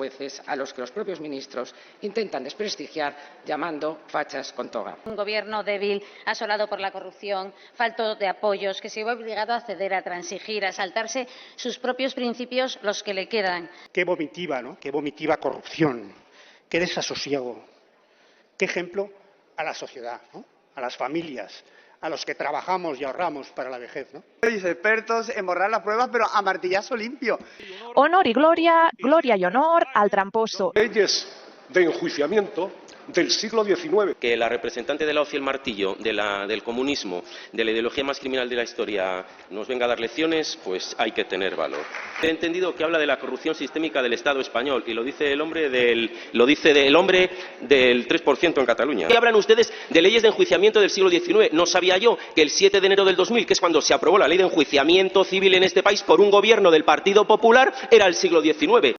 jueces a los que los propios ministros intentan desprestigiar llamando fachas con toga. Un gobierno débil, asolado por la corrupción, falto de apoyos, que se ve obligado a ceder, a transigir, a saltarse sus propios principios, los que le quedan. Qué vomitiva, ¿no? Qué vomitiva corrupción, qué desasosiego, qué ejemplo a la sociedad, ¿no? A las familias, a los que trabajamos y ahorramos para la vejez, ¿no? Sois expertos en borrar las pruebas, pero a martillazo limpio. Honor y gloria, gloria y honor al tramposo. Leyes de enjuiciamiento del siglo XIX. Que la representante de la hoz y el martillo del comunismo, de la ideología más criminal de la historia, nos venga a dar lecciones, pues hay que tener valor. He entendido que habla de la corrupción sistémica del Estado español y lo dice el hombre del 3% en Cataluña. ¿Qué hablan ustedes de leyes de enjuiciamiento del siglo XIX? No sabía yo que el 7 de enero del 2000, que es cuando se aprobó la ley de enjuiciamiento civil en este país por un gobierno del Partido Popular, era el siglo XIX.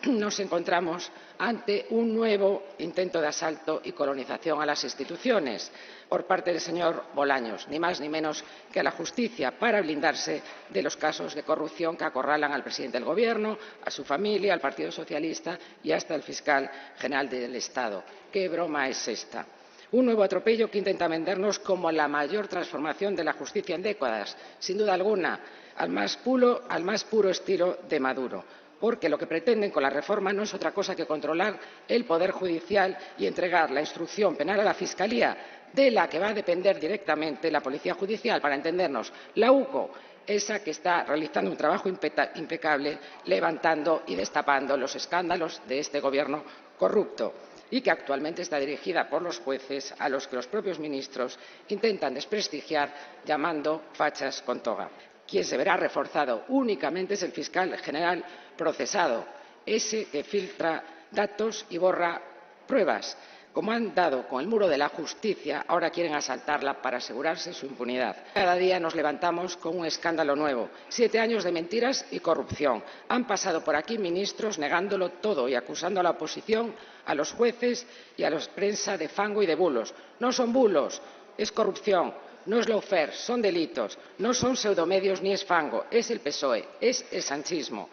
Nos encontramos ante un nuevo intento de asalto y colonización a las instituciones por parte del señor Bolaños, ni más ni menos que a la justicia, para blindarse de los casos de corrupción que acorralan al presidente del Gobierno, a su familia, al Partido Socialista y hasta al fiscal general del Estado. ¿Qué broma es esta? Un nuevo atropello que intenta vendernos como la mayor transformación de la justicia en décadas, sin duda alguna, al más puro estilo de Maduro. Porque lo que pretenden con la reforma no es otra cosa que controlar el Poder Judicial y entregar la instrucción penal a la Fiscalía, de la que va a depender directamente la Policía Judicial, para entendernos, la UCO, esa que está realizando un trabajo impecable, levantando y destapando los escándalos de este gobierno corrupto, y que actualmente está dirigida por los jueces a los que los propios ministros intentan desprestigiar llamando fachas con toga. Quien se verá reforzado únicamente es el fiscal general procesado, ese que filtra datos y borra pruebas. Como han dado con el muro de la justicia, ahora quieren asaltarla para asegurarse su impunidad. Cada día nos levantamos con un escándalo nuevo. 7 años de mentiras y corrupción. Han pasado por aquí ministros negándolo todo y acusando a la oposición, a los jueces y a la prensa de fango y de bulos. No son bulos, es corrupción. No es lawfare, son delitos, no son pseudomedios ni es fango, es el PSOE, es el sanchismo.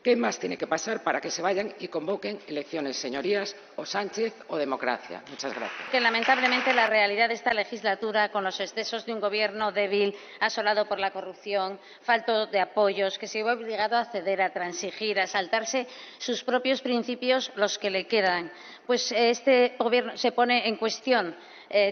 ¿Qué más tiene que pasar para que se vayan y convoquen elecciones, señorías, o Sánchez o democracia? Muchas gracias. Que lamentablemente la realidad de esta legislatura, con los excesos de un gobierno débil, asolado por la corrupción, falto de apoyos, que se ve obligado a ceder, a transigir, a saltarse sus propios principios, los que le quedan. Pues este gobierno se pone en cuestión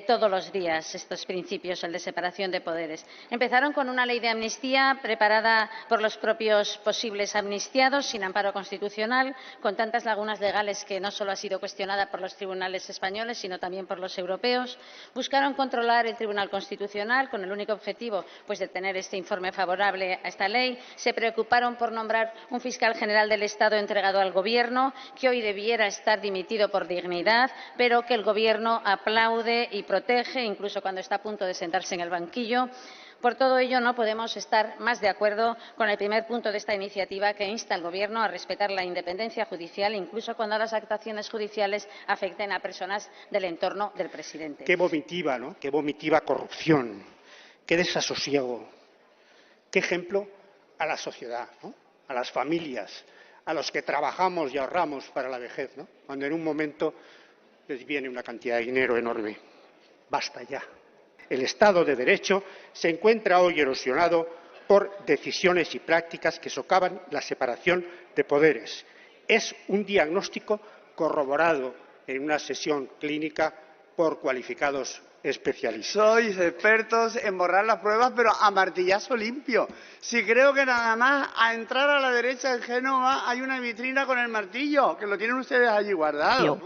todos los días estos principios, el de separación de poderes. Empezaron con una ley de amnistía preparada por los propios posibles amnistiados, sin amparo constitucional, con tantas lagunas legales que no solo ha sido cuestionada por los tribunales españoles, sino también por los europeos. Buscaron controlar el Tribunal Constitucional con el único objetivo, pues, de tener este informe favorable a esta ley. Se preocuparon por nombrar un fiscal general del Estado entregado al Gobierno, que hoy debiera estar dimitido por dignidad, pero que el Gobierno aplaude y protege, incluso cuando está a punto de sentarse en el banquillo. Por todo ello, no podemos estar más de acuerdo con el primer punto de esta iniciativa, que insta al Gobierno a respetar la independencia judicial, incluso cuando las actuaciones judiciales afecten a personas del entorno del presidente. Qué vomitiva, ¿no? Qué vomitiva corrupción, qué desasosiego, qué ejemplo a la sociedad, ¿no? A las familias, a los que trabajamos y ahorramos para la vejez, ¿no? Cuando en un momento les viene una cantidad de dinero enorme. Basta ya. El Estado de Derecho se encuentra hoy erosionado por decisiones y prácticas que socavan la separación de poderes. Es un diagnóstico corroborado en una sesión clínica por cualificados especialistas. Sois expertos en borrar las pruebas, pero a martillazo limpio. Si creo que nada más a entrar a la derecha en Génova hay una vitrina con el martillo, que lo tienen ustedes allí guardado.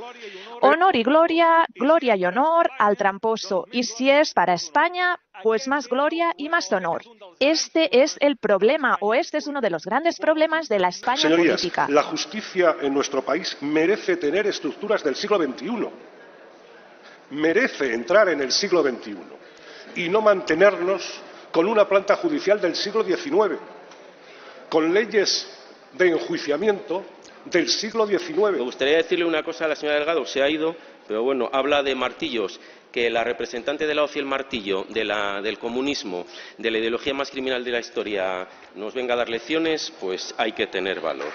Honor y gloria, gloria y honor al tramposo. Y si es para España, pues más gloria y más honor. Este es el problema, o este es uno de los grandes problemas de la España Señorías, política. la justicia en nuestro país merece tener estructuras del siglo XXI. Merece entrar en el siglo XXI y no mantenernos con una planta judicial del siglo XIX, con leyes de enjuiciamiento del siglo XIX. Me gustaría decirle una cosa a la señora Delgado, se ha ido, Pero bueno, habla de martillos. Que la representante de la hoz y el martillo del comunismo, de la ideología más criminal de la historia, nos venga a dar lecciones, pues hay que tener valor.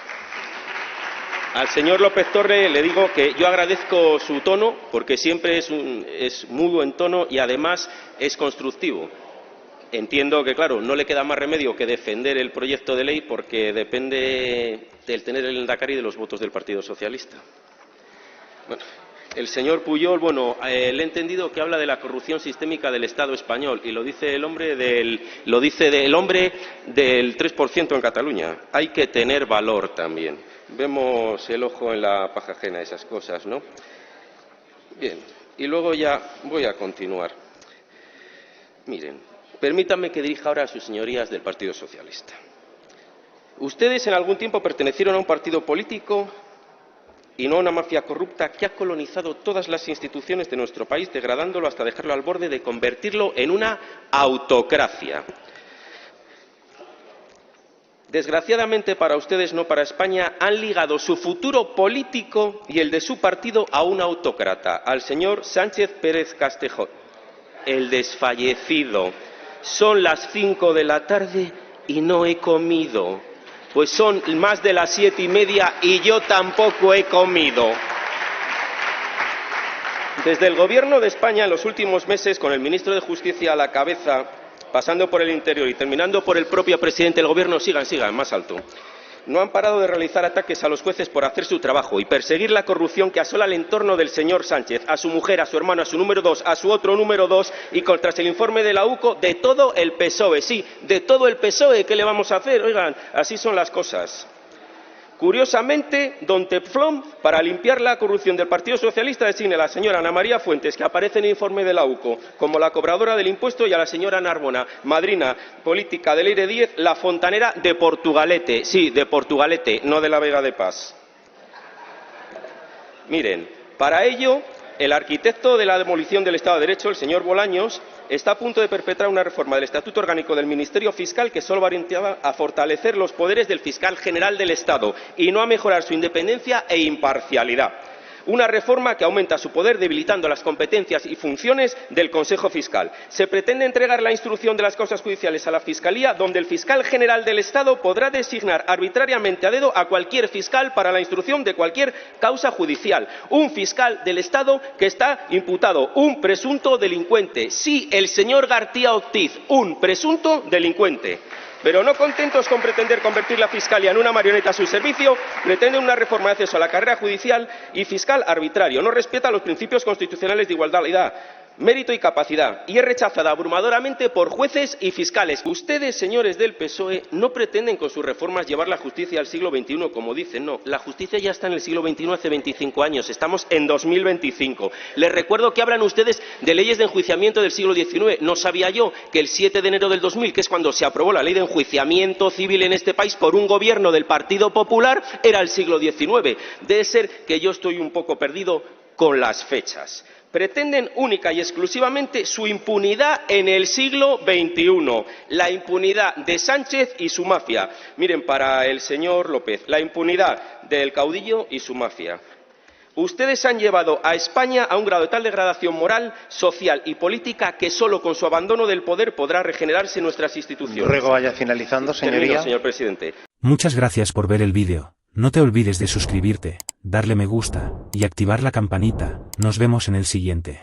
Al señor López Torre le digo que yo agradezco su tono, porque siempre es muy buen tono y además es constructivo. Entiendo que, claro, no le queda más remedio que defender el proyecto de ley porque depende del tener el Endacari de los votos del Partido Socialista. Bueno, el señor Pujol, bueno, le he entendido que habla de la corrupción sistémica del Estado español y lo dice el hombre del 3% en Cataluña. Hay que tener valor también. Vemos el ojo en la paja ajena, esas cosas, ¿no? Bien, y luego ya voy a continuar. Miren, permítanme que dirija ahora a sus señorías del Partido Socialista. Ustedes en algún tiempo pertenecieron a un partido político y no a una mafia corrupta que ha colonizado todas las instituciones de nuestro país, degradándolo hasta dejarlo al borde de convertirlo en una autocracia. Desgraciadamente para ustedes, no para España, han ligado su futuro político y el de su partido a un autócrata, al señor Sánchez Pérez Castejón, el desfallecido. Son las 5 de la tarde y no he comido. Pues son más de las 7:30 y yo tampoco he comido. Desde el Gobierno de España en los últimos meses, con el ministro de Justicia a la cabeza, pasando por el Interior y terminando por el propio presidente del Gobierno, sigan, más alto, no han parado de realizar ataques a los jueces por hacer su trabajo y perseguir la corrupción que asola el entorno del señor Sánchez, a su mujer, a su hermano, a su número 2, a su otro número 2 y tras el informe de la UCO, de todo el PSOE. Sí, de todo el PSOE. ¿Qué le vamos a hacer? Oigan, así son las cosas. Curiosamente, don Teflón, para limpiar la corrupción del Partido Socialista, designa a la señora Ana María Fuentes, que aparece en el informe de la UCO, como la cobradora del impuesto, y a la señora Narbona, madrina política de Leire Díez, la fontanera de Portugalete. Sí, de Portugalete, no de la Vega de Pas. Miren, para ello, el arquitecto de la demolición del Estado de Derecho, el señor Bolaños, está a punto de perpetrar una reforma del Estatuto Orgánico del Ministerio Fiscal que solo orientaba a fortalecer los poderes del fiscal general del Estado y no a mejorar su independencia e imparcialidad. Una reforma que aumenta su poder debilitando las competencias y funciones del Consejo Fiscal. Se pretende entregar la instrucción de las causas judiciales a la Fiscalía, donde el fiscal general del Estado podrá designar arbitrariamente a dedo a cualquier fiscal para la instrucción de cualquier causa judicial. Un fiscal del Estado que está imputado, un presunto delincuente. Sí, el señor García Ortiz, un presunto delincuente. Pero no contentos con pretender convertir la Fiscalía en una marioneta a su servicio, pretenden una reforma de acceso a la carrera judicial y fiscal arbitrario. No respeta los principios constitucionales de igualdad, mérito y capacidad, y es rechazada abrumadoramente por jueces y fiscales. Ustedes, señores del PSOE, no pretenden con sus reformas llevar la justicia al siglo XXI, como dicen. No, la justicia ya está en el siglo XXI hace 25 años. Estamos en 2025. Les recuerdo que hablan ustedes de leyes de enjuiciamiento del siglo XIX. No sabía yo que el 7 de enero del 2000, que es cuando se aprobó la ley de enjuiciamiento civil en este país por un gobierno del Partido Popular, era el siglo XIX. Debe ser que yo estoy un poco perdido con las fechas. Pretenden única y exclusivamente su impunidad en el siglo XXI, la impunidad de Sánchez y su mafia. Miren, para el señor López, la impunidad del caudillo y su mafia. Ustedes han llevado a España a un grado de tal degradación moral, social y política que solo con su abandono del poder podrá regenerarse nuestras instituciones. Ruego vaya finalizando, señoría. Termino, señor presidente. Muchas gracias por ver el vídeo. No te olvides de suscribirte, darle me gusta y activar la campanita. Nos vemos en el siguiente.